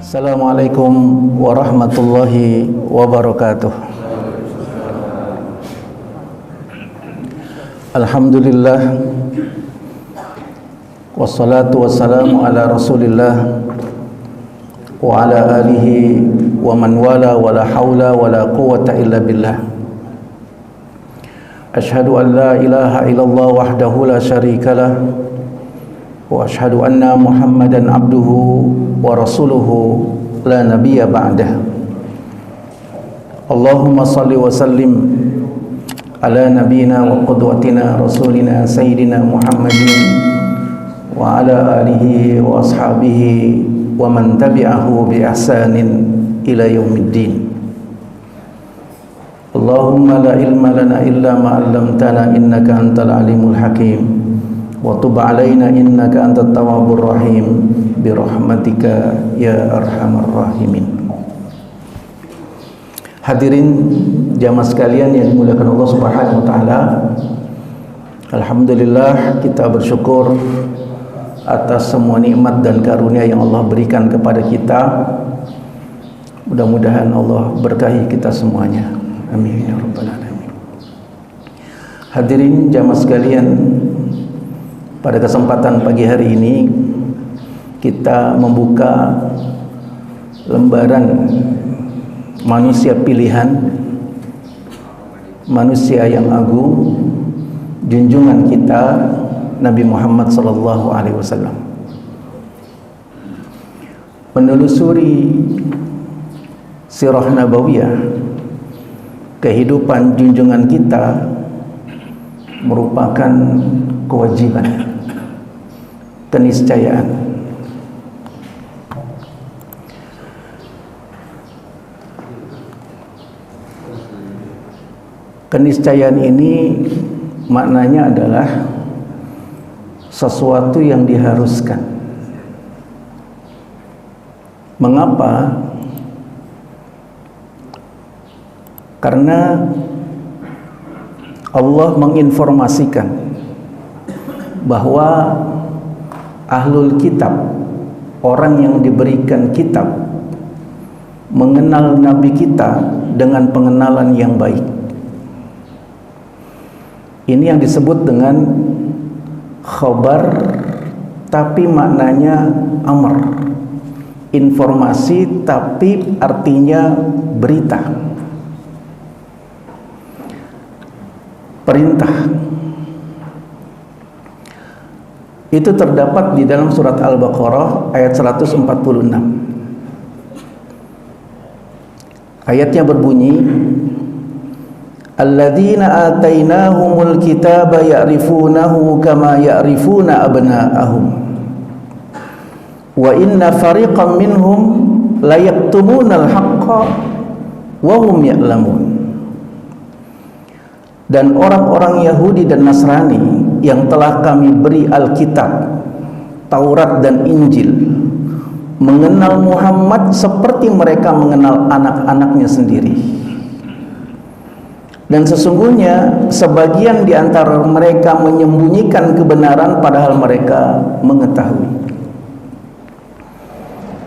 Assalamualaikum warahmatullahi wabarakatuh. Alhamdulillah, wassalatu wassalamu ala rasulillah wa ala alihi wa man wala wa la hawla wa la quwwata illa billah. Ashhadu an la ilaha illallah wahdahu la syarikalah wa ashhadu anna Muhammadan abduhu wa rasuluhu la nabiyya ba'dah. Allahumma salli wa sallim ala nabiyyina wa qudwatina rasulina sayyidina Muhammadin wa ala alihi wa ashabihi wa man tabi'ahu bi ihsanin ila yaumiddin. Allahumma la ilma lana illa ma 'allamtana innaka antal alimul hakim wa tub 'alaina innaka antat tawwabur rahim bi rahmatika ya arhamar rahimin. Hadirin jamaah sekalian yang dimuliakan Allah Subhanahu wa taala, alhamdulillah kita bersyukur atas semua nikmat dan karunia yang Allah berikan kepada kita. Mudah-mudahan Allah berkahi kita semuanya. Amin ya rabbal alamin. Hadirin jamaah sekalian, pada kesempatan pagi hari ini kita membuka lembaran manusia pilihan, manusia yang agung, junjungan kita Nabi Muhammad sallallahu alaihi wasallam. Menelusuri sirah nabawiyah, kehidupan junjungan kita merupakan kewajiban, keniscayaan. Keniscayaan ini maknanya adalah sesuatu yang diharuskan. Mengapa? Karena Allah menginformasikan bahwa ahlul kitab, orang yang diberikan kitab, mengenal Nabi kita dengan pengenalan yang baik. Ini yang disebut dengan khabar, tapi maknanya amr, informasi tapi artinya berita, perintah. Itu terdapat di dalam surat Al-Baqarah ayat 146. Ayatnya berbunyi, alladzina atainahumul kitaba ya'rifunahu kama ya'rifuna abna'ahum wa inna fariqan minhum la yaktumunal haqqa wa hum ya'lamun. Dan orang-orang Yahudi dan Nasrani yang telah kami beri Alkitab, Taurat dan Injil, mengenal Muhammad seperti mereka mengenal anak-anaknya sendiri. Dan sesungguhnya sebagian di antara mereka menyembunyikan kebenaran padahal mereka mengetahui.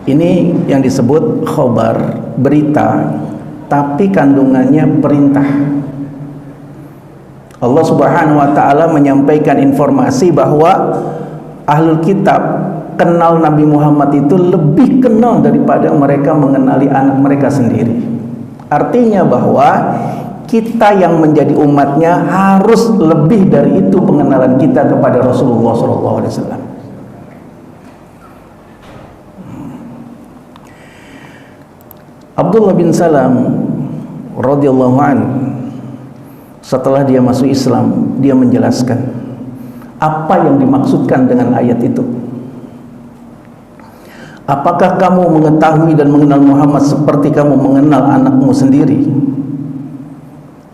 Ini yang disebut khobar, berita, tapi kandungannya perintah. Allah Subhanahu wa taala menyampaikan informasi bahwa ahlul kitab kenal Nabi Muhammad itu lebih kenal daripada mereka mengenali anak mereka sendiri. Artinya bahwa kita yang menjadi umatnya harus lebih dari itu pengenalan kita kepada Rasulullah SAW. Abdullah bin Salam radhiyallahu anhu, setelah dia masuk Islam, dia menjelaskan apa yang dimaksudkan dengan ayat itu. Apakah kamu mengetahui dan mengenal Muhammad seperti kamu mengenal anakmu sendiri?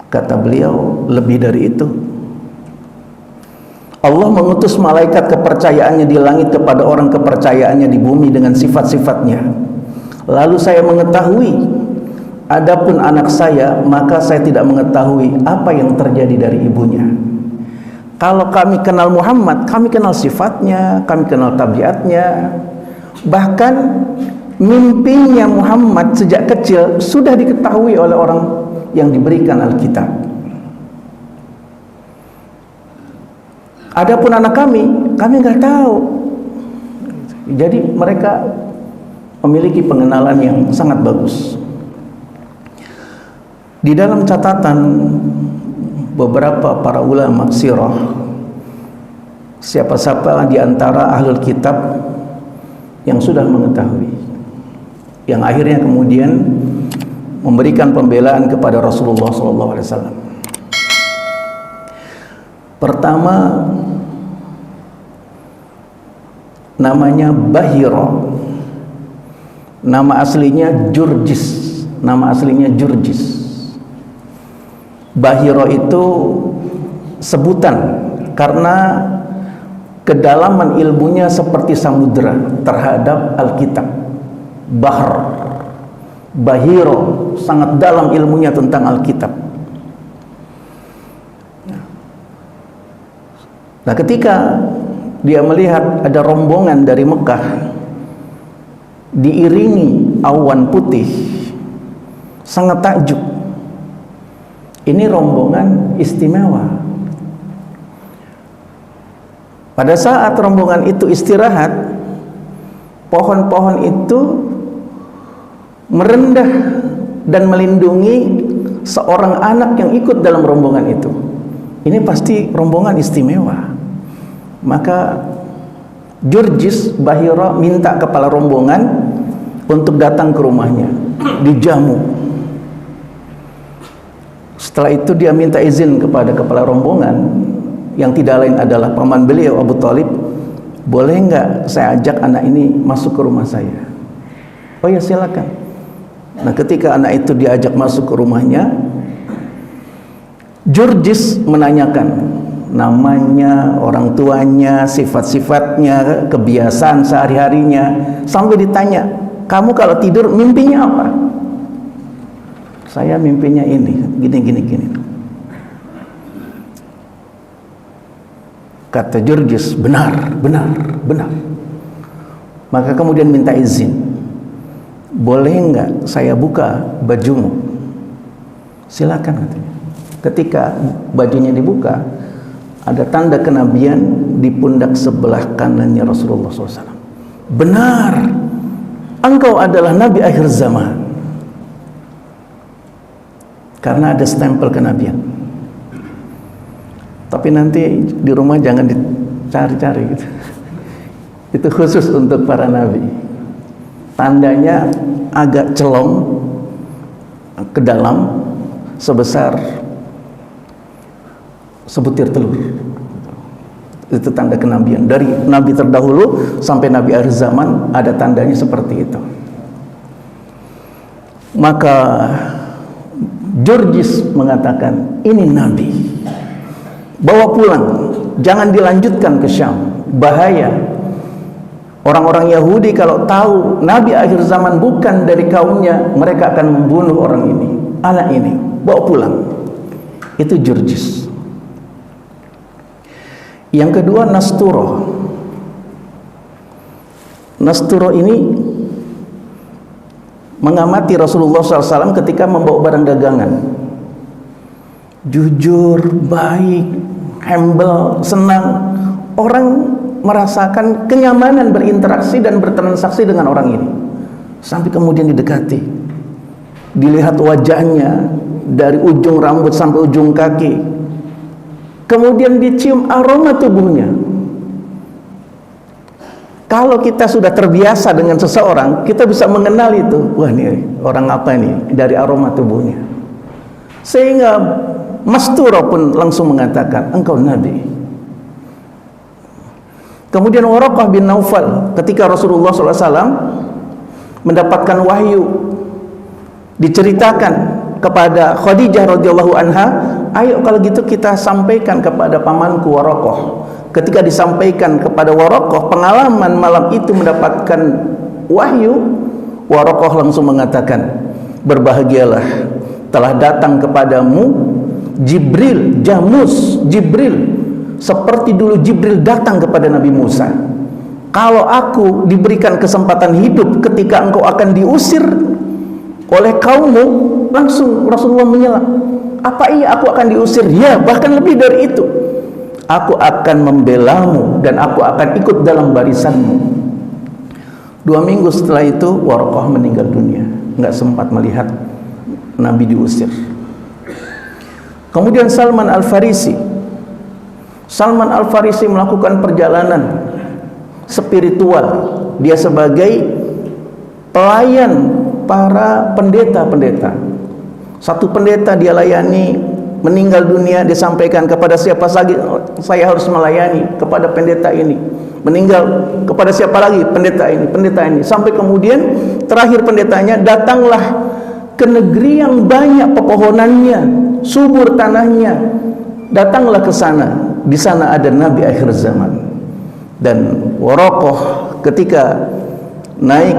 Kata beliau, lebih dari itu. Allah mengutus malaikat kepercayaannya di langit kepada orang kepercayaannya di bumi dengan sifat-sifatnya. Lalu saya mengetahui, adapun anak saya, maka saya tidak mengetahui apa yang terjadi dari ibunya. Kalau kami kenal Muhammad, kami kenal sifatnya, kami kenal tabiatnya. Bahkan mimpinya Muhammad sejak kecil sudah diketahui oleh orang yang diberikan Alkitab. Adapun anak kami nggak tahu. Jadi mereka memiliki pengenalan yang sangat bagus. Di dalam catatan beberapa para ulama sirah, siapa-siapa di antara ahlul kitab yang sudah mengetahui, yang akhirnya kemudian memberikan pembelaan kepada Rasulullah SAW. Pertama, namanya Bahira, nama aslinya Jurjis. Bahira itu sebutan karena kedalaman ilmunya seperti samudra terhadap Alkitab. Bahira sangat dalam ilmunya tentang Alkitab. Nah, ketika dia melihat ada rombongan dari Mekah diiringi awan putih, sangat takjub. Ini rombongan istimewa. Pada saat rombongan itu istirahat, pohon-pohon itu merendah dan melindungi seorang anak yang ikut dalam rombongan itu. Ini pasti rombongan istimewa. Maka Jurjis Bahira minta kepala rombongan untuk datang ke rumahnya, dijamu. Setelah itu dia minta izin kepada kepala rombongan yang tidak lain adalah paman beliau Abu Thalib, boleh nggak saya ajak anak ini masuk ke rumah saya? Oh ya, silakan. Nah, ketika anak itu diajak masuk ke rumahnya, Jurjis menanyakan namanya, orang tuanya, sifat-sifatnya, kebiasaan sehari-harinya, sampai ditanya, kamu kalau tidur mimpinya apa? Saya mimpinya ini, gini. Kata Jurjis, benar. Maka kemudian minta izin, boleh enggak saya buka bajumu? Silakan, katanya. Ketika bajunya dibuka, ada tanda kenabian di pundak sebelah kanannya Rasulullah SAW. Benar, engkau adalah Nabi akhir zaman. Karena ada stempel kenabian. Tapi nanti di rumah jangan dicari-cari gitu. Itu khusus untuk para nabi. Tandanya agak celong ke dalam sebesar sebutir telur. Itu tanda kenabian. Dari nabi terdahulu sampai nabi akhir zaman ada tandanya seperti itu. Maka Jurjis mengatakan, ini nabi, bawa pulang, jangan dilanjutkan ke Syam, bahaya. Orang-orang Yahudi kalau tahu nabi akhir zaman bukan dari kaumnya, mereka akan membunuh orang ini, anak ini, bawa pulang. Itu Jurjis. Yang kedua, Nasturo ini mengamati Rasulullah SAW ketika membawa barang dagangan. Jujur, baik, humble, senang. Orang merasakan kenyamanan berinteraksi dan bertransaksi dengan orang ini. Sampai kemudian didekati, dilihat wajahnya dari ujung rambut sampai ujung kaki, kemudian dicium aroma tubuhnya. Kalau kita sudah terbiasa dengan seseorang, kita bisa mengenal itu. Wah, ini orang apa ini? Dari aroma tubuhnya. Sehingga Mastura pun langsung mengatakan, engkau nabi. Kemudian Waraqah bin Naufal, ketika Rasulullah SAW mendapatkan wahyu, diceritakan kepada Khadijah radhiyallahu anha, ayo kalau gitu kita sampaikan kepada pamanku Waraqah. Ketika disampaikan kepada Waraqah pengalaman malam itu mendapatkan wahyu, Waraqah langsung mengatakan, berbahagialah, telah datang kepadamu Jibril, Jamus Jibril, seperti dulu Jibril datang kepada Nabi Musa. kalau aku diberikan kesempatan hidup ketika engkau akan diusir oleh kaummu, langsung Rasulullah menyela. Apa iya aku akan diusir? Ya, bahkan lebih dari itu. Aku akan membelamu dan aku akan ikut dalam barisanmu. 2 minggu setelah itu Waraqah meninggal dunia, nggak sempat melihat Nabi diusir. Kemudian Salman Al-Farisi melakukan perjalanan spiritual. Dia sebagai pelayan para pendeta-pendeta. Satu pendeta dia layani, meninggal dunia, dia sampaikan kepada siapa lagi saya harus melayani, kepada pendeta ini. Meninggal, kepada siapa lagi? Pendeta ini. Sampai kemudian terakhir pendetanya, datanglah ke negeri yang banyak pepohonannya, subur tanahnya. Datanglah ke sana. Di sana ada Nabi akhir zaman. Dan Waraqah ketika naik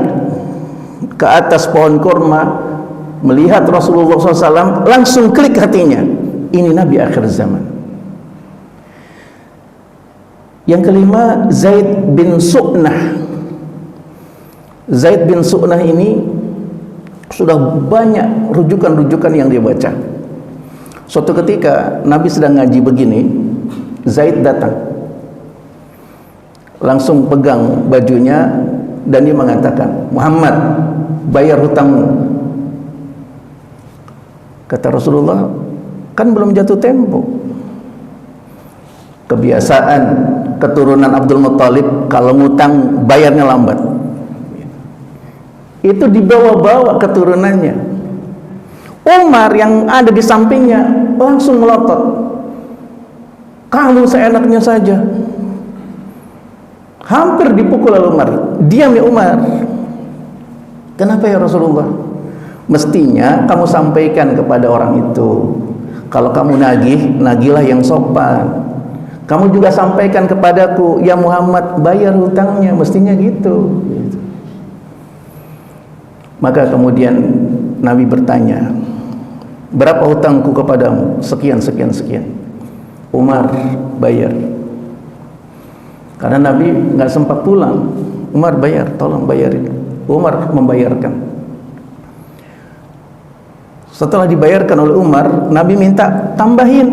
ke atas pohon kurma, melihat Rasulullah SAW, langsung klik hatinya, ini Nabi akhir zaman. Yang kelima, Zaid bin Su'nah. Zaid bin Su'nah ini sudah banyak rujukan-rujukan yang dia baca. Suatu ketika Nabi sedang ngaji begini, Zaid datang, langsung pegang bajunya dan dia mengatakan, Muhammad, bayar hutangmu. Kata Rasulullah, kan belum jatuh tempo. Kebiasaan keturunan Abdul Muttalib, kalau ngutang bayarnya lambat. Itu dibawa-bawa keturunannya. Umar yang ada di sampingnya langsung melotot, kamu seenaknya saja. Hampir dipukul oleh Umar. Diam ya Umar. Kenapa ya Rasulullah? Mestinya kamu sampaikan kepada orang itu, kalau kamu nagihlah yang sopan. Kamu juga sampaikan kepadaku, ya Muhammad, bayar hutangnya, mestinya gitu. Maka kemudian Nabi bertanya, berapa hutangku kepadamu? Sekian. Umar bayar. Karena Nabi nggak sempat pulang. Umar bayar, tolong bayarin. Umar membayarkan. Setelah dibayarkan oleh Umar, Nabi minta tambahin.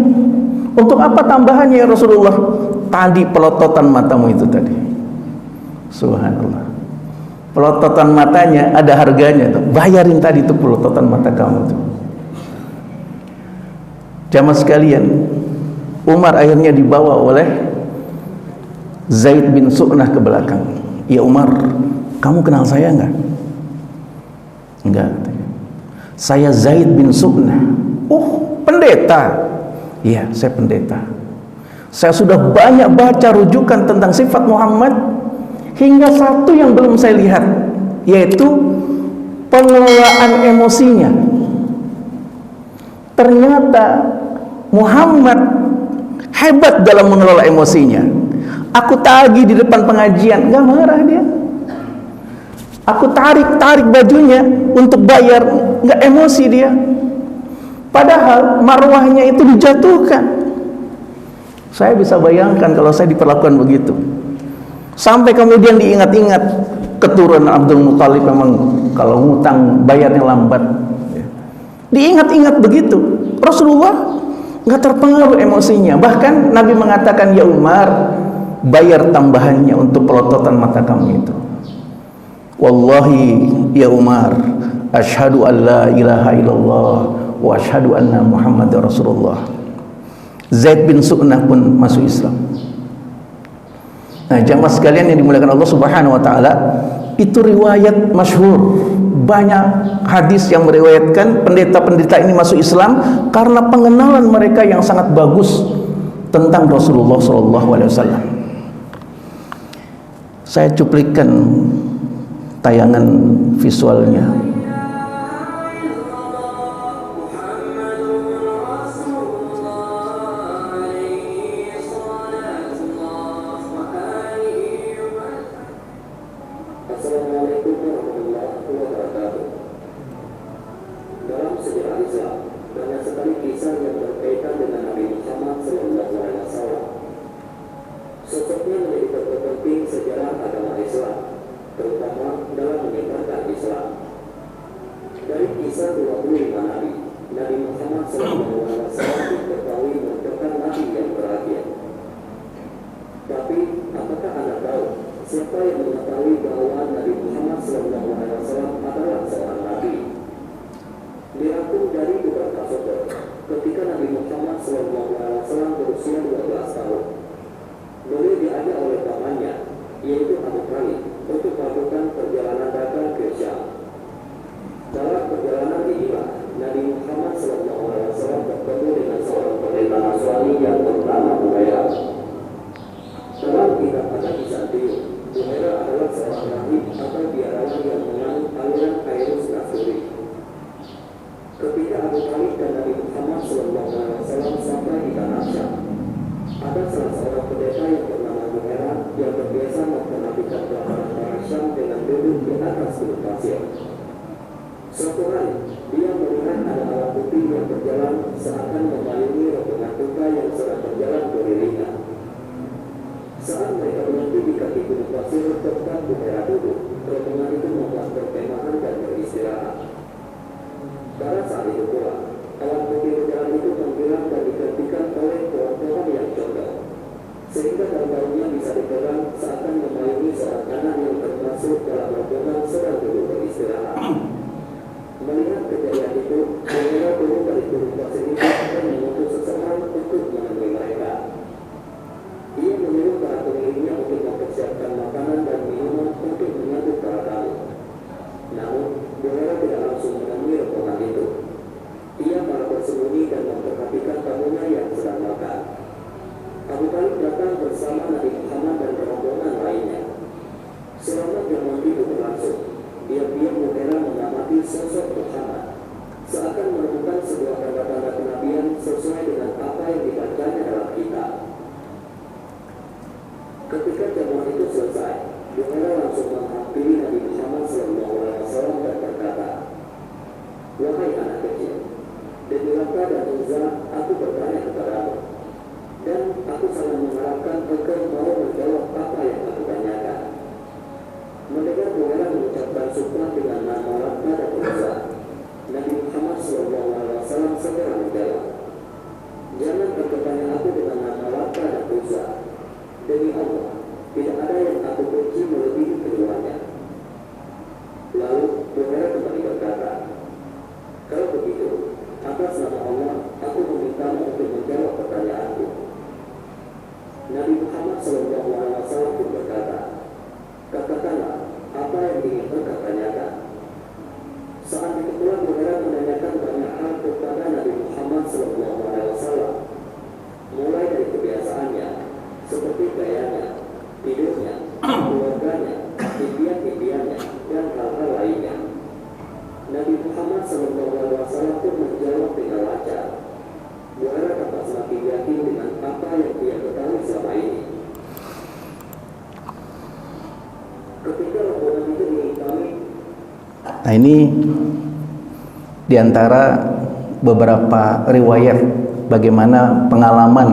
Untuk apa tambahannya ya Rasulullah? Tadi pelototan matamu itu tadi. Subhanallah. Pelototan matanya ada harganya tuh. Bayarin tadi tuh pelototan mata kamu tuh. Jamaah sekalian, Umar akhirnya dibawa oleh Zaid bin Su'nah ke belakang. Ya Umar, kamu kenal saya enggak? Enggak. Saya Zaid bin Su'nah. Oh, pendeta. Iya, saya pendeta. Saya sudah banyak baca rujukan tentang sifat Muhammad, hingga satu yang belum saya lihat, yaitu pengelolaan emosinya. Ternyata Muhammad hebat dalam mengelola emosinya. Aku tagih di depan pengajian, gak marah dia. Aku tarik bajunya untuk bayar, gak emosi dia. Padahal marwahnya itu dijatuhkan. Saya bisa bayangkan kalau saya diperlakukan begitu. Sampai kemudian diingat-ingat, keturunan Abdul Muttalib memang kalau ngutang bayarnya lambat. Diingat-ingat begitu. Rasulullah nggak terpengaruh emosinya. Bahkan Nabi mengatakan, ya Umar, bayar tambahannya untuk pelototan mata kamu itu. Wallahi ya Umar, asyhadu an la ilaha illallah wa asyhadu anna Muhammadar Rasulullah. Zaid bin Su'nah pun masuk Islam. Nah, jamaah sekalian yang dimuliakan Allah Subhanahu wa taala, itu riwayat masyhur. Banyak hadis yang meriwayatkan pendeta-pendeta ini masuk Islam karena pengenalan mereka yang sangat bagus tentang Rasulullah sallallahu alaihi wasallam. Saya cuplikan tayangan visualnya. Sosoknya menjadi tokoh penting sejarah agama Islam, terutama dalam menyebarkan Islam. Dari kisah 25 Nabi, Nabi Muhammad SAW diketahui merupakan Nabi yang terakhir. Tapi, apakah Anda tahu siapa yang mengetahui bahwa Nabi Muhammad SAW adalah seorang Nabi? Dirangkum dari beberapa sumber, ketika Nabi Muhammad SAW berusia 12 tahun, beliau diajak oleh pamannya, yaitu Abu Talib, untuk melakukan perjalanan dagang ke Syam. Dalam perjalanan inilah Nabi Muhammad SAW bertemu dengan seorang pendeta Nasrani yang bernama Humairah. Dalam kitab Al-Kisantiyun, Humairah adalah seorang rahib atau biarawan yang menganut aliran Khairus Nasuri. Ketika Abu Talib dan Nabi Muhammad SAW sampai di tanah Syam, ada salah seorang pendeta yang bernama Humairah yang berbiasa memperhatikan orang-orang Syam dengan duduk di atas gunung pasir. Suatu hari, dia melihat ada alat putih yang berjalan seakan memayungi rombongan unta yang sedang berjalan beriringan. Saat mereka berhenti di kaki gunung pasir tempat Humairah duduk, rombongan itu membuat perkemahan dan beristirahat. Pada saat itu pula, alat putih berjalan itu menghilang dan digantikan oleh pohon-pohon yang condong, sehingga daun-daunnya bisa dipegang seakan memayungi seorang anak yang termasuk dalam rombongan sedang duduk beristirahat. Melihat kejadian itu, Humairah turun dari gunung pasir itu dan mengutus seseorang untuk menemui mereka. Ia menyuruh para pengiringnya untuk mempersiapkan makanan dan minuman untuk menyambut para tamu. Namun, Humairah tidak langsung menemui rombongan itu. Ia malah bersembunyi dan memperhatikan tamunya yang sedang makan. Abu Talib datang bersama Nabi Muhammad dan rombongan lainnya. Selama jamuan itu berlangsung, diam-diam Humairah mengamati sosok Muhammad, seakan menemukan sebuah tanda-tanda kenabian sesuai dengan apa yang dibacanya dalam kitab. Ketika jamuan itu selesai, Humairah langsung menghampiri Nabi Muhammad SAW dan berkata, "Wahai anak kecil, demi Lata dan Uzza, aku bertanya kepadamu, dan aku sangat mengharapkan engkau mau menjawab apa yang aku tanyakan." Mendengar Humairah mengucapkan sumpah dengan nama Lata dan Uzza, Nabi Muhammad SAW segera menjawab, "Jangan bertanya aku dengan nama Lata dan Uzza. Demi Allah, tidak ada yang aku benci melebihi keduanya." Lalu Humairah kembali berkata, "Kalau begitu, atas nama Allah, aku memintamu untuk menjawab pertanyaanku." Nabi Muhammad SAW pun berkata, "Katakanlah apa yang ingin engkau tanyakan." Saat itu pula Humairah menanyakan banyak hal kepada Nabi Muhammad SAW, mulai dari kebiasaannya, seperti gayanya, tidurnya, keluarganya, impian-impiannya, dan hal-hal lainnya. Nabi Muhammad SAW pun menjawab dengan lancar. Humairah dapat semakin yakin dengan apa yang dia ketahui selama ini. Ketika rombongan itu dihimpani, nah ini diantara beberapa riwayat bagaimana pengalaman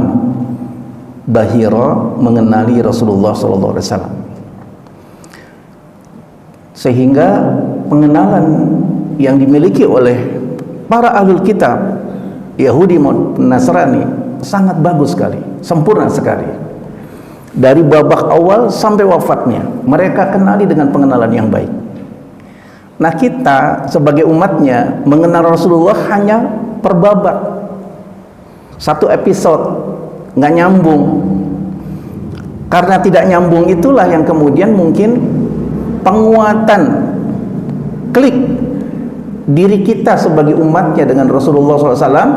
Bahira mengenali Rasulullah SAW, sehingga pengenalan yang dimiliki oleh para ahlul kitab Yahudi maupun Nasrani sangat bagus sekali, sempurna sekali. Dari babak awal sampai wafatnya mereka kenali dengan pengenalan yang baik. Nah, kita sebagai umatnya mengenal Rasulullah hanya per babak, satu episode, nggak nyambung. Karena tidak nyambung itulah yang kemudian mungkin penguatan klik diri kita sebagai umatnya dengan Rasulullah SAW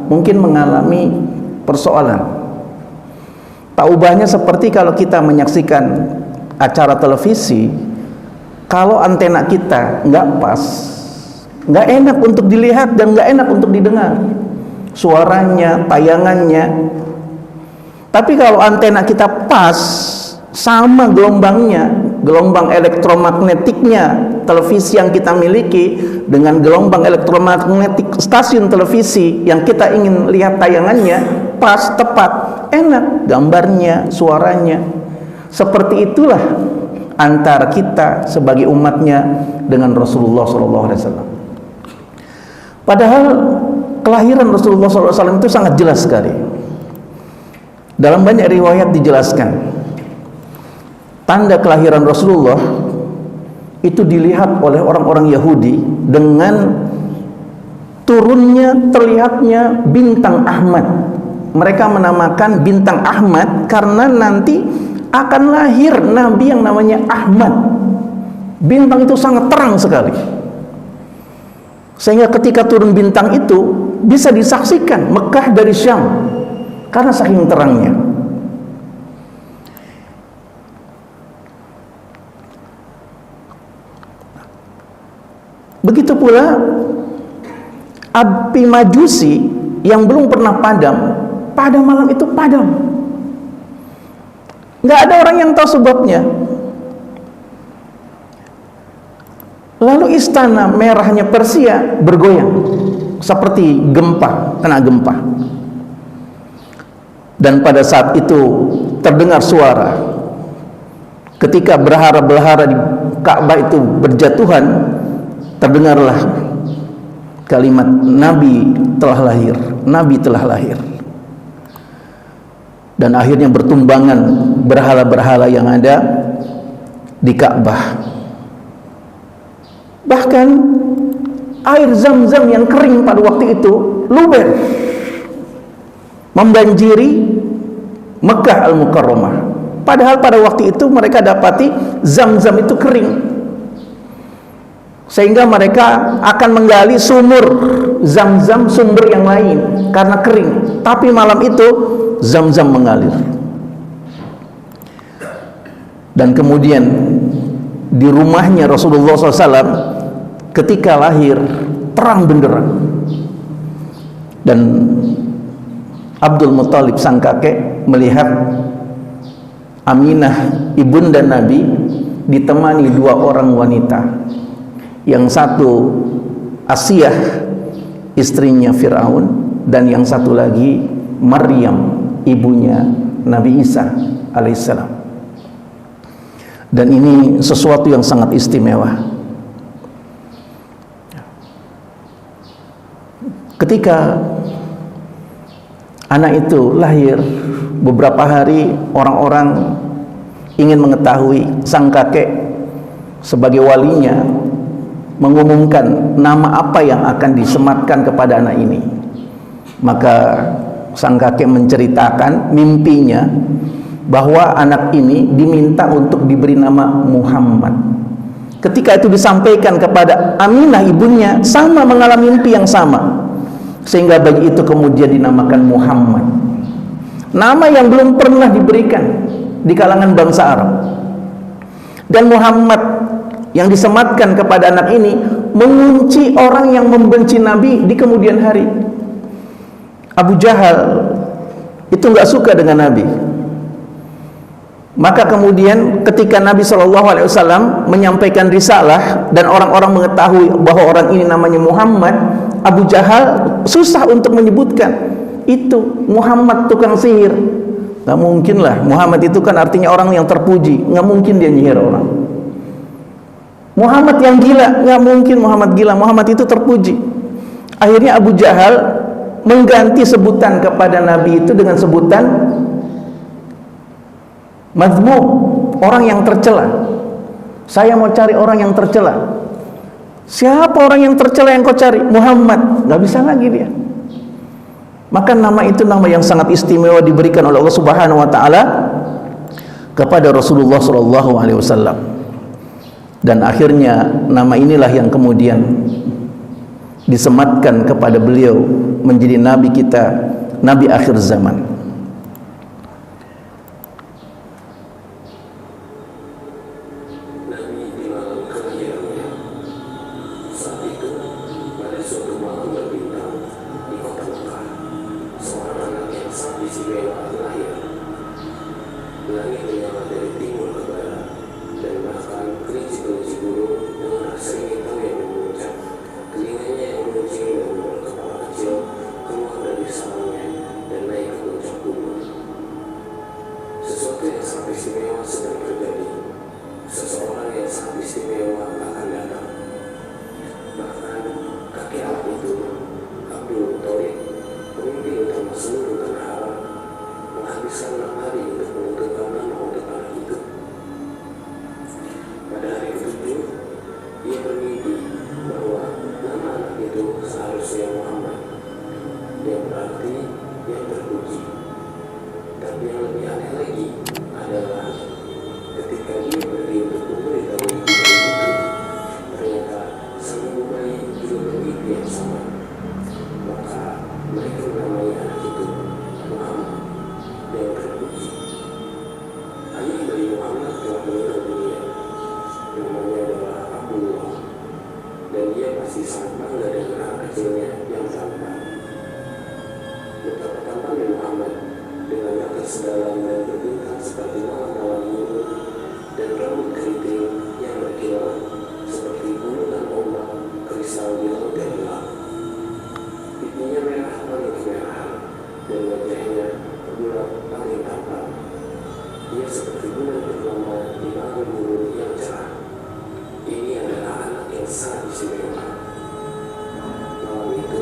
mungkin mengalami persoalan. Tak ubahnya seperti kalau kita menyaksikan acara televisi, kalau antena kita nggak pas, nggak enak untuk dilihat dan nggak enak untuk didengar suaranya, tayangannya. Tapi kalau antena kita pas sama gelombangnya, gelombang elektromagnetiknya televisi yang kita miliki dengan gelombang elektromagnetik stasiun televisi yang kita ingin lihat tayangannya, pas, tepat, enak gambarnya, suaranya. Seperti itulah antara kita sebagai umatnya dengan Rasulullah SAW. Padahal kelahiran Rasulullah SAW itu sangat jelas sekali. Dalam banyak riwayat dijelaskan, tanda kelahiran Rasulullah itu dilihat oleh orang-orang Yahudi dengan turunnya terlihatnya bintang Ahmad. Mereka menamakan bintang Ahmad karena nanti akan lahir Nabi yang namanya Ahmad. Bintang itu sangat terang sekali, sehingga ketika turun bintang itu bisa disaksikan Mekah dari Syam karena saking terangnya. Begitu pula api Majusi yang belum pernah padam, pada malam itu padam. Nggak ada orang yang tahu sebabnya. Lalu istana merahnya Persia bergoyang seperti gempa, kena gempa. Dan pada saat itu terdengar suara. Ketika berhara-berhara di Ka'bah itu berjatuhan, terdengarlah kalimat Nabi telah lahir, Nabi telah lahir. Dan akhirnya bertumbangan berhala-berhala yang ada di Ka'bah. Bahkan air Zam-Zam yang kering pada waktu itu luber membanjiri Mekah Al-Mukarramah. Padahal pada waktu itu mereka dapati Zam-Zam itu kering, sehingga mereka akan menggali sumur Zam-Zam, sumber yang lain, karena kering. Tapi malam itu Zam-Zam mengalir. Dan kemudian di rumahnya Rasulullah SAW ketika lahir terang benderang. Dan Abdul Muthalib sang kakek melihat Aminah ibunda Nabi ditemani dua orang wanita. Yang satu Asiyah istrinya Fir'aun, dan yang satu lagi Maryam ibunya Nabi Isa alaihissalam. Dan ini sesuatu yang sangat istimewa. Ketika anak itu lahir, beberapa hari orang-orang ingin mengetahui. Sang kakek sebagai walinya mengumumkan nama apa yang akan disematkan kepada anak ini. Maka sang kakek menceritakan mimpinya bahwa anak ini diminta untuk diberi nama Muhammad. Ketika itu disampaikan kepada Aminah ibunya, sama mengalami mimpi yang sama, sehingga bayi itu kemudian dinamakan Muhammad. Nama yang belum pernah diberikan di kalangan bangsa Arab. Dan Muhammad yang disematkan kepada anak ini mengunci orang yang membenci Nabi di kemudian hari. Abu Jahal itu nggak suka dengan Nabi. Maka kemudian ketika Nabi SAW menyampaikan risalah dan orang-orang mengetahui bahwa orang ini namanya Muhammad, Abu Jahal susah untuk menyebutkan itu Muhammad tukang sihir. Nggak mungkin lah, Muhammad itu kan artinya orang yang terpuji, nggak mungkin dia nyihir orang. Muhammad yang gila, nggak mungkin Muhammad gila, Muhammad itu terpuji. Akhirnya Abu Jahal mengganti sebutan kepada Nabi itu dengan sebutan mazmum, orang yang tercela. Saya mau cari orang yang tercela. Siapa orang yang tercela yang kau cari? Muhammad. Nggak bisa lagi dia. Maka nama itu nama yang sangat istimewa diberikan oleh Allah Subhanahu wa taala kepada Rasulullah SAW. Dan akhirnya nama inilah yang kemudian disematkan kepada beliau menjadi nabi kita, nabi akhir zaman. Telinganya yang meruncing dan berkepala kecil keluar dari sarangnya dan naik ke puncak istimewa akan datang. Bahkan kakek Arab itu, Abdul Muthalib, pemimpin utama seluruh tanah Arab, menghabiskan 6 hari untuk menentukan nama untuk anak itu. Pada hari ke-7, ia bermimpi bahwa nama anak itu seharusnya Muhammad, yang berarti yang terpuji. Tapi yang lebih aneh lagi adalah ketika dia berdiri untuk memberitahu ibu bayi itu, ternyata sang ibu bayi juga bermimpi yang sama. Maka mereka menamai anak itu Muhammad, yang terpuji. Ayah bayi Muhammad telah meninggal dunia. Namanya adalah Abdullah, dan dia pasti sangat bangga dengan anak kecilnya yang tampan. Betapa tampannya Muhammad dengan mata sedalam dan berbintang seperti malam-malam minggu, dan rambut keriting yang berkilau seperti gunungan ombak kristal di laut yang gelap. Pipinya merah paling kemerahan, dan wajahnya bulat paling tampan. Ia seperti bulan purnama di malam minggu yang cerah. Ini adalah anak yang sangat istimewa. Malam itu,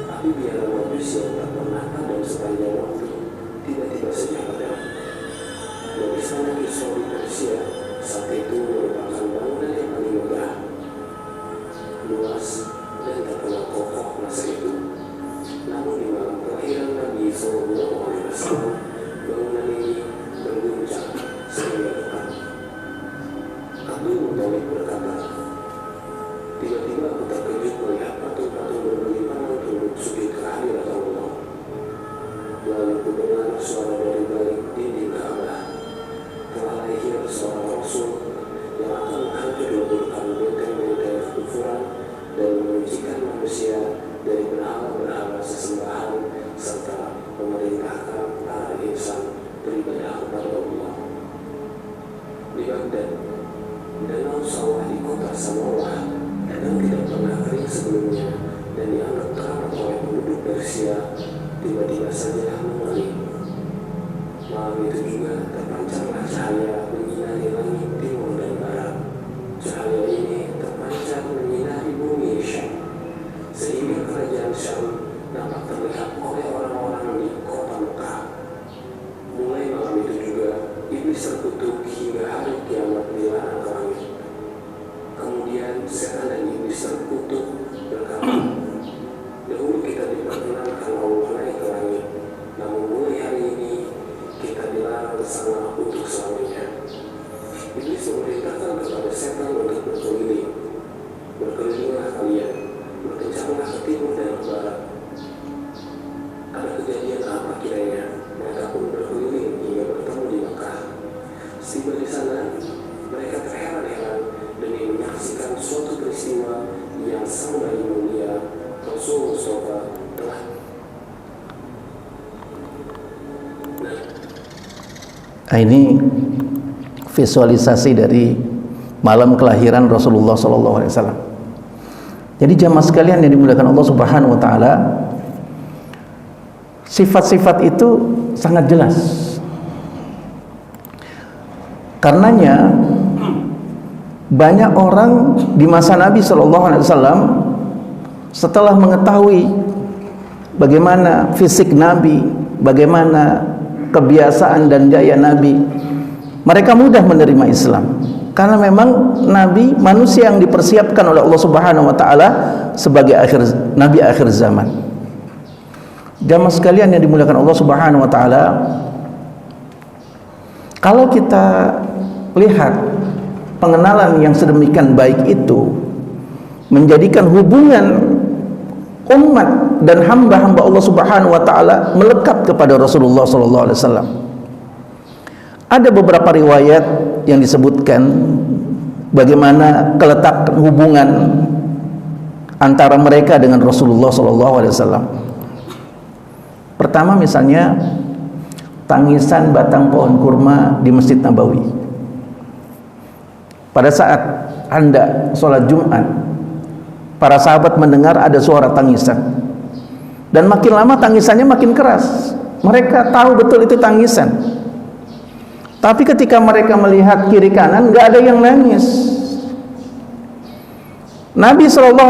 api biara modus yang tak pernah padam sepanjang waktu tiba-tiba saja padam. Dan istana Kisra di Persia saat itu merupakan bangunan yang paling megah, luas, dan tak pernah kokoh masa itu. Namun di malam kelahiran Nabi SAW, bangunan ini berguncang sehingga retak. Abdul Muthalib berkata, tiba-tiba aku terkejut melihat patung-patung berbagi panah tunduk sujud ke hadirat Allah. Lalu ku dengar suara dari balik dinding Ka'bah, telah lahir seorang Rasul yang akan menghancurkan benteng-benteng kekufuran dan menyucikan manusia dari berhala-berhala sesembahan serta memerintahkan para insan beribadah kepada Allah. Di Baghdad, danau sawah di kota Samawah yang tidak pernah kering sebelumnya dan dianggap keramat oleh penduduk Persia tiba-tiba saja mengering. Malam itu juga terpancarlah cahaya menyinari langit timur dan barat. Cahaya ini terpancar menyinari bumi Syam, sehingga kerajaan Syam dapat terlihat oleh orang-orang di kota Mekah. Mulai malam itu juga iblis terkutuk hingga hari kiamat dilarang ke langit. Kemudian setan dan iblis terkutuk berkata, dahulu kita diperkenankan Allah naik ke langit, namun mulai hari ini kita dilarang ke sana untuk selamanya. Iblis memerintahkan kepada setan untuk berkeliling. Berkelilinglah kalian, berkencanglah ke timur dan ke barat. Ada kejadian apa kiranya? Mereka pun berkeliling hingga bertemu di Mekah. Setiba di sana, mereka terheran-heran demi menyaksikan suatu peristiwa yang sangat mulia. Rasul Mustafa telah ini visualisasi dari malam kelahiran Rasulullah SAW. Jadi jamaah sekalian yang dimuliakan Allah Subhanahu Wa Taala, sifat-sifat itu sangat jelas. Karenanya banyak orang di masa Nabi SAW setelah mengetahui bagaimana fisik Nabi, bagaimana kebiasaan dan gaya Nabi, mereka mudah menerima Islam. Karena memang Nabi manusia yang dipersiapkan oleh Allah Subhanahu Wa Taala sebagai Nabi akhir zaman. Jamaah sekalian yang dimuliakan Allah Subhanahu Wa Taala, kalau kita lihat pengenalan yang sedemikian baik itu menjadikan hubungan umat dan hamba-hamba Allah Subhanahu Wa Taala melekat kepada Rasulullah SAW. Ada beberapa riwayat yang disebutkan bagaimana keletakan hubungan antara mereka dengan Rasulullah SAW. Pertama misalnya tangisan batang pohon kurma di Masjid Nabawi. Pada saat hendak sholat Jumat, para sahabat mendengar ada suara tangisan, dan makin lama tangisannya makin keras. Mereka tahu betul itu tangisan. Tapi ketika mereka melihat kiri kanan, nggak ada yang nangis. Nabi SAW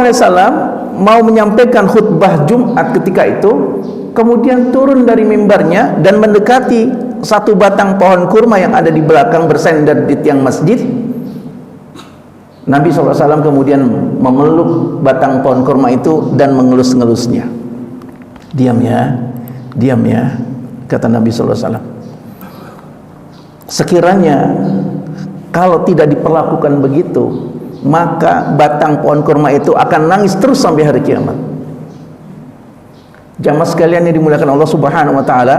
mau menyampaikan khutbah Jumat ketika itu, kemudian turun dari mimbarnya dan mendekati satu batang pohon kurma yang ada di belakang bersandar di tiang masjid. Nabi SAW kemudian memeluk batang pohon kurma itu dan mengelus-ngelusnya. Diam ya, kata Nabi SAW. Sekiranya kalau tidak diperlakukan begitu, maka batang pohon kurma itu akan nangis terus sampai hari kiamat. Jamaah sekalian yang dimuliakan Allah Subhanahu wa taala,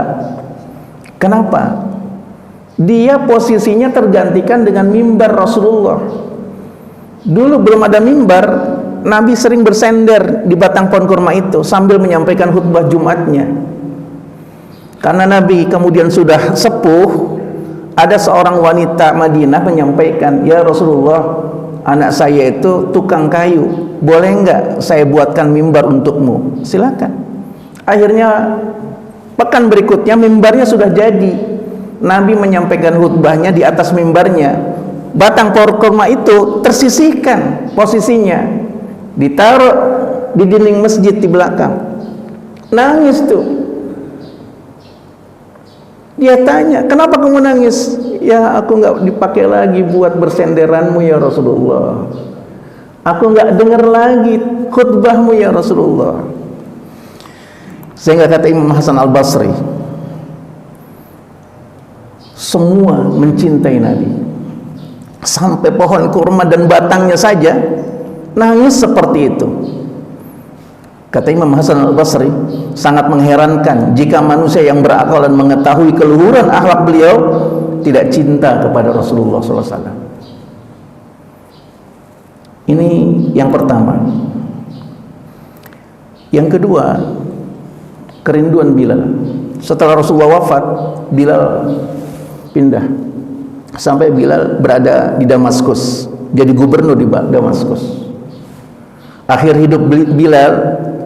kenapa? Dia posisinya tergantikan dengan mimbar Rasulullah. Dulu belum ada mimbar, Nabi sering bersender di batang pohon kurma itu sambil menyampaikan khutbah Jumatnya. Karena Nabi kemudian sudah sepuh, ada seorang wanita Madinah menyampaikan, "Ya Rasulullah, anak saya itu tukang kayu, boleh enggak saya buatkan mimbar untukmu?" Silakan. Akhirnya pekan berikutnya mimbarnya sudah jadi. Nabi menyampaikan khutbahnya di atas mimbarnya. Batang pohon kurma itu tersisihkan posisinya, ditaruh di dinding masjid di belakang. Nangis tuh. Dia tanya, "Kenapa kamu nangis?" "Ya, aku enggak dipakai lagi buat bersenderanmu ya Rasulullah. Aku enggak dengar lagi khutbahmu ya Rasulullah." Sehingga kata Imam Hasan Al-Basri, semua mencintai Nabi, sampai pohon kurma dan batangnya saja nangis seperti itu. Kata Imam Hasan Al-Basri, sangat mengherankan jika manusia yang berakal dan mengetahui keluhuran akhlak beliau tidak cinta kepada Rasulullah SAW. Ini yang pertama. Yang kedua, kerinduan Bilal. Setelah Rasulullah wafat, Bilal pindah sampai Bilal berada di Damaskus, jadi gubernur di Damaskus. Akhir hidup Bilal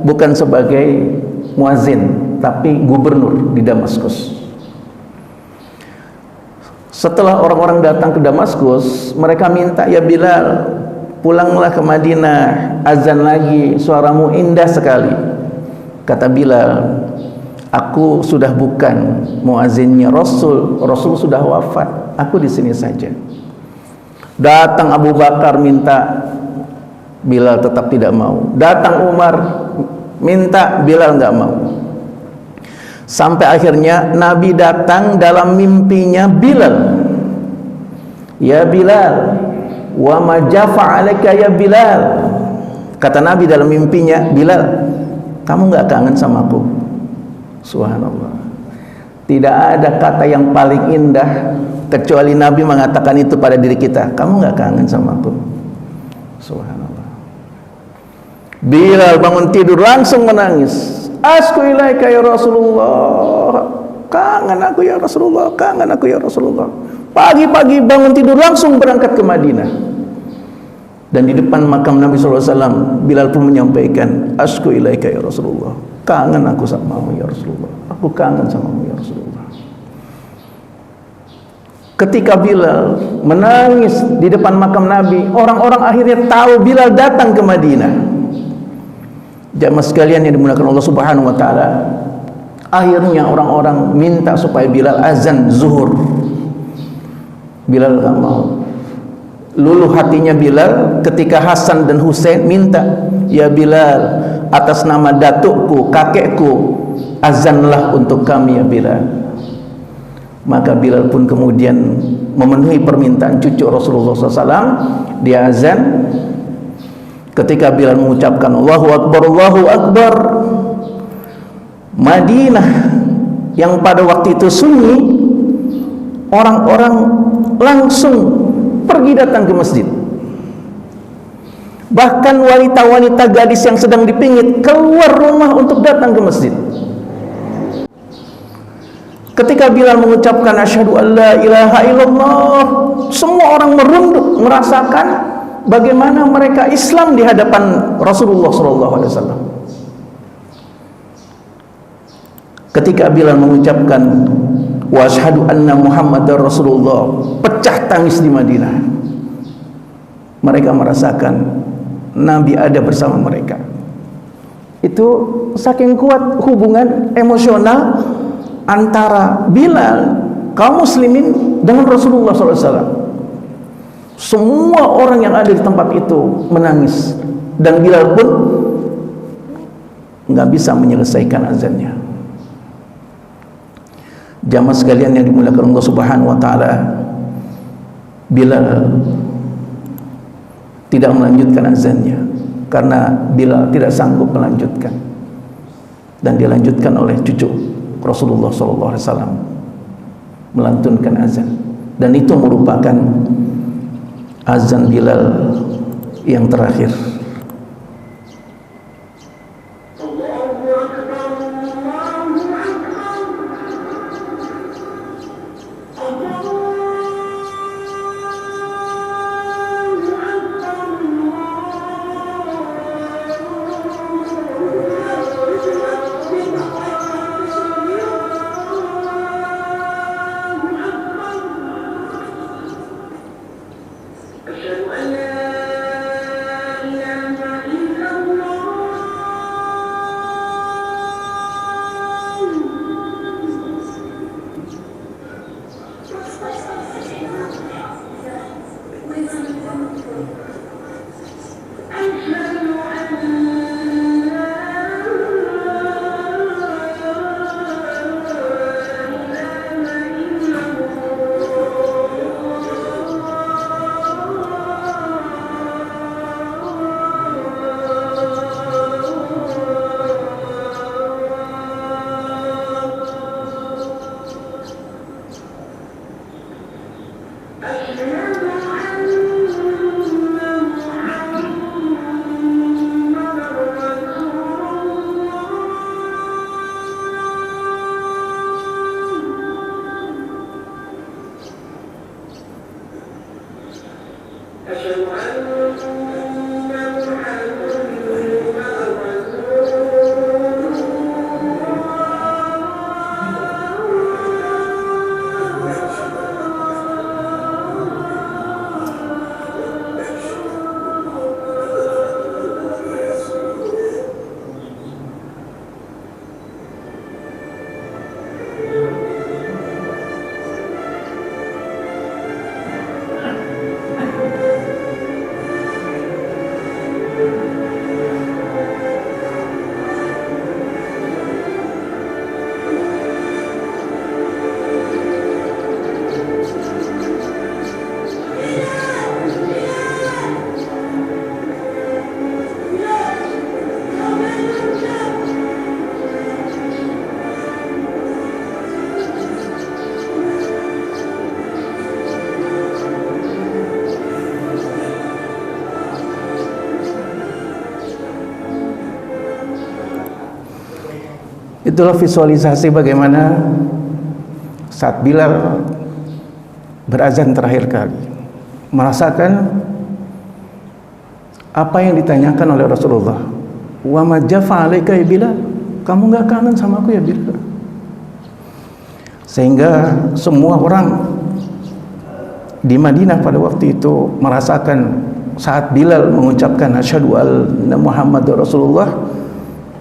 bukan sebagai muazin, tapi gubernur di Damaskus. Setelah orang-orang datang ke Damaskus, mereka minta, "Ya Bilal, pulanglah ke Madinah, azan lagi, suaramu indah sekali." Kata Bilal, "Aku sudah bukan muazinnya Rasul, Rasul sudah wafat, aku di sini saja." Datang Abu Bakar minta, Bilal tetap tidak mau. Datang Umar minta, Bilal enggak mau. Sampai akhirnya Nabi datang dalam mimpinya Bilal. "Ya Bilal, wa ma jafa 'alaika ya Bilal." Kata Nabi dalam mimpinya, "Bilal, kamu enggak kangen sama aku?" Subhanallah. Tidak ada kata yang paling indah kecuali Nabi mengatakan itu pada diri kita. "Kamu enggak kangen sama aku?" Subhanallah. Bilal bangun tidur langsung menangis. "Asku ilaika ya Rasulullah." Kangen aku ya Rasulullah, kangen aku ya Rasulullah. Pagi-pagi bangun tidur langsung berangkat ke Madinah. Dan di depan makam Nabi SAW, Bilal pun menyampaikan, "Asku ilaika ya Rasulullah." Kangen aku samamu ya Rasulullah. Aku kangen samamu ya Rasulullah. Ketika Bilal menangis di depan makam Nabi, orang-orang akhirnya tahu Bilal datang ke Madinah. Jamaah sekalian yang dimuliakan Allah Subhanahu wa taala, akhirnya orang-orang minta supaya Bilal azan zuhur. Bilal enggak mau. Luluh hatinya Bilal ketika Hasan dan Husain minta, "Ya Bilal, atas nama datukku, kakekku, azanlah untuk kami ya Bilal." Maka Bilal pun kemudian memenuhi permintaan cucu Rasulullah SAW. Dia azan. Ketika Bilal mengucapkan Allahu Akbar, Allahu Akbar, Madinah yang pada waktu itu sunyi, orang-orang langsung pergi datang ke masjid. Bahkan wanita-wanita gadis yang sedang dipingit keluar rumah untuk datang ke masjid. Ketika Bilal mengucapkan asyhadu an la ilaha illallah, semua orang merunduk merasakan bagaimana mereka Islam di hadapan Rasulullah SAW. Ketika Bilal mengucapkan wa asyhadu anna Muhammadar Rasulullah, pecah tangis di Madinah. Mereka merasakan Nabi ada bersama mereka. Itu saking kuat hubungan emosional antara Bilal kaum muslimin dengan Rasulullah SAW. Semua orang yang ada di tempat itu menangis, dan Bilal pun nggak bisa menyelesaikan azannya. Jamaah sekalian yang dimuliakan Allah Subhanahu wa taala, Bilal tidak melanjutkan azannya karena Bilal tidak sanggup melanjutkan, dan dilanjutkan oleh cucu Rasulullah SAW melantunkan azan, dan itu merupakan azan Bilal yang terakhir. Itulah visualisasi bagaimana saat Bilal berazan terakhir kali, merasakan apa yang ditanyakan oleh Rasulullah. Wa ma jafa alaika ya Bilal, kamu gak kangen sama aku ya Bilal? Sehingga semua orang di Madinah pada waktu itu merasakan saat Bilal mengucapkan asyhadu anna Muhammadar Rasulullah,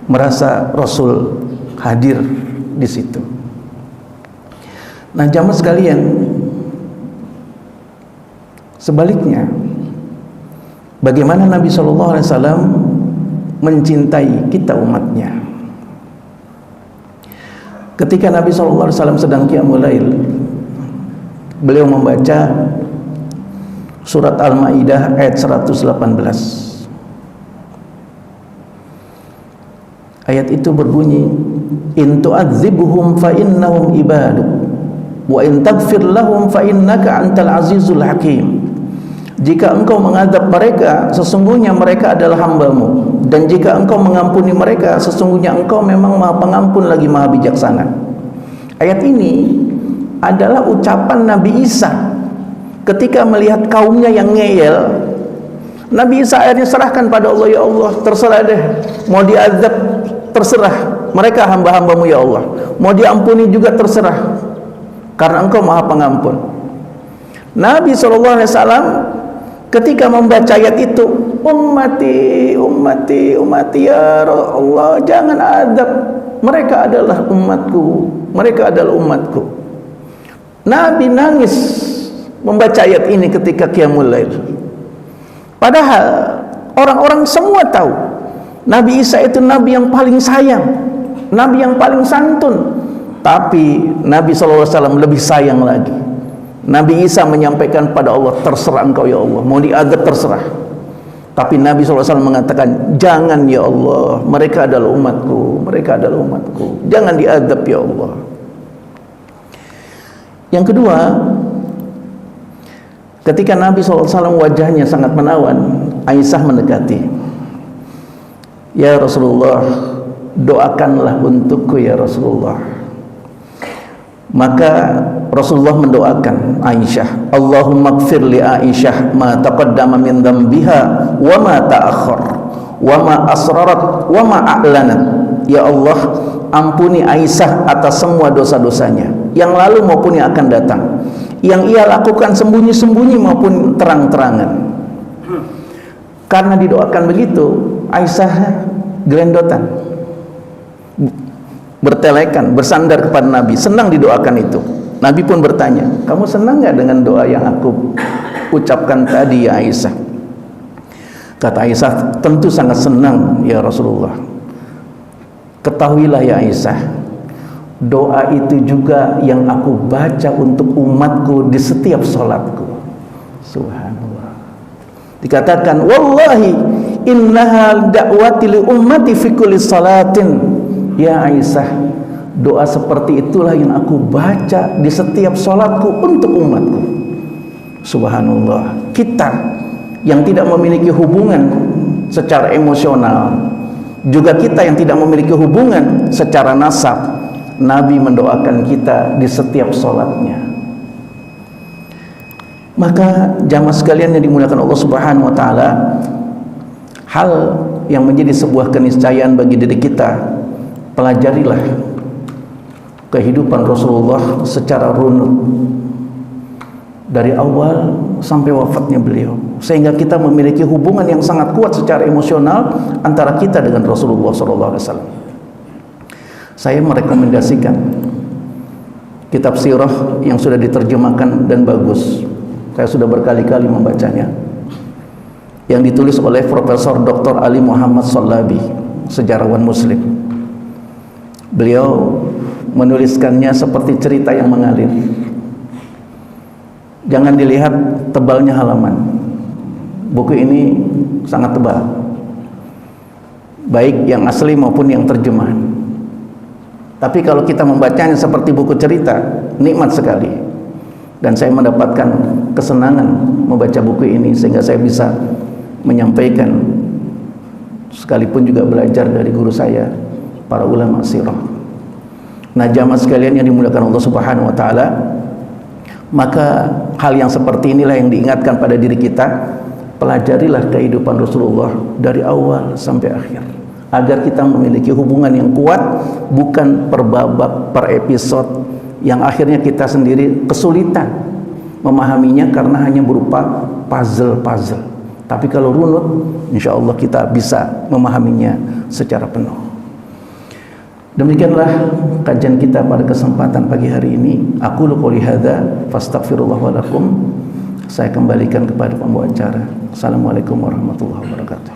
merasa Rasul hadir di situ. Nah, jamaah sekalian, sebaliknya, bagaimana Nabi SAW mencintai kita umatnya. Ketika Nabi SAW sedang qiyamul lail, beliau membaca surat Al-Maidah ayat 118. Ayat itu berbunyi, in tu'adzibhum fa innahum ibaduk wa in taghfir lahum fa innaka antal azizul hakim. Jika engkau mengadab mereka, sesungguhnya mereka adalah hambamu, dan jika engkau mengampuni mereka, sesungguhnya engkau memang Maha Pengampun lagi Maha Bijaksana. Ayat ini adalah ucapan Nabi Isa ketika melihat kaumnya yang ngeyel. Nabi Isa akhirnya serahkan pada Allah, ya Allah, terserah deh, mau diazab terserah, mereka hamba-hambamu ya Allah, mau diampuni juga terserah, karena engkau Maha Pengampun. Nabi SAW ketika membaca ayat itu, ummati ummati ummati ya Allah, jangan adab, mereka adalah umatku, mereka adalah umatku. Nabi nangis membaca ayat ini ketika qiyamul lail. Padahal orang-orang semua tahu Nabi Isa itu nabi yang paling sayang, nabi yang paling santun. Tapi Nabi SAW lebih sayang lagi. Nabi Isa menyampaikan pada Allah, terserah engkau ya Allah, mau diadab terserah. Tapi Nabi SAW mengatakan, jangan ya Allah, mereka adalah umatku, mereka adalah umatku, jangan diadab ya Allah. Yang kedua, ketika Nabi SAW wajahnya sangat menawan, Aisyah mendekati, ya Rasulullah, doakanlah untukku ya Rasulullah. Maka Rasulullah mendoakan Aisyah, Allahumma gfir li Aisyah ma taqaddama min dhanbiha wa ma ta'akhkhar wa ma asrarat wa ma a'lanat. Ya Allah, ampuni Aisyah atas semua dosa-dosanya, yang lalu maupun yang akan datang, yang ia lakukan sembunyi-sembunyi maupun terang-terangan. Karena didoakan begitu, Aisyah gelendotan, bertelekan, bersandar kepada Nabi, senang didoakan itu. Nabi pun bertanya, kamu senang gak dengan doa yang aku ucapkan tadi ya Aisyah? Kata Aisyah, tentu sangat senang ya Rasulullah. Ketahuilah ya Aisyah, doa itu juga yang aku baca untuk umatku di setiap sholatku. Subhanallah. Dikatakan, wallahi innaha da'wati li ummati fi kulli salatin. Ya Aisyah, doa seperti itulah yang aku baca di setiap sholatku untuk umatku. Subhanallah. Kita yang tidak memiliki hubungan secara emosional, juga kita yang tidak memiliki hubungan secara nasab, Nabi mendoakan kita di setiap sholatnya. Maka jamaah sekalian yang dimuliakan Allah Subhanahu wa taala, hal yang menjadi sebuah keniscayaan bagi diri kita, pelajarilah kehidupan Rasulullah secara runut dari awal sampai wafatnya beliau, sehingga kita memiliki hubungan yang sangat kuat secara emosional antara kita dengan Rasulullah SAW. Saya merekomendasikan kitab sirah yang sudah diterjemahkan dan bagus. Saya sudah berkali-kali membacanya, yang ditulis oleh Profesor Dr. Ali Muhammad Shalabi, sejarawan Muslim. Beliau menuliskannya seperti cerita yang mengalir. Jangan dilihat tebalnya halaman. Buku ini sangat tebal, baik yang asli maupun yang terjemahan. Tapi kalau kita membacanya seperti buku cerita, nikmat sekali. Dan saya mendapatkan kesenangan membaca buku ini, sehingga saya bisa menyampaikan, sekalipun juga belajar dari guru saya, para ulama sirah. Nah, jamaah sekalian yang dimuliakan Allah Subhanahu wa taala, maka hal yang seperti inilah yang diingatkan pada diri kita. Pelajarilah kehidupan Rasulullah dari awal sampai akhir, agar kita memiliki hubungan yang kuat, bukan per babak, per episode, yang akhirnya kita sendiri kesulitan memahaminya karena hanya berupa puzzle-puzzle. Tapi kalau runut, insya Allah kita bisa memahaminya secara penuh. Demikianlah kajian kita pada kesempatan pagi hari ini. Aqulu qouli hadza fastaghfirullah wa lakum. Saya kembalikan kepada pembawa acara. Assalamualaikum warahmatullahi wabarakatuh.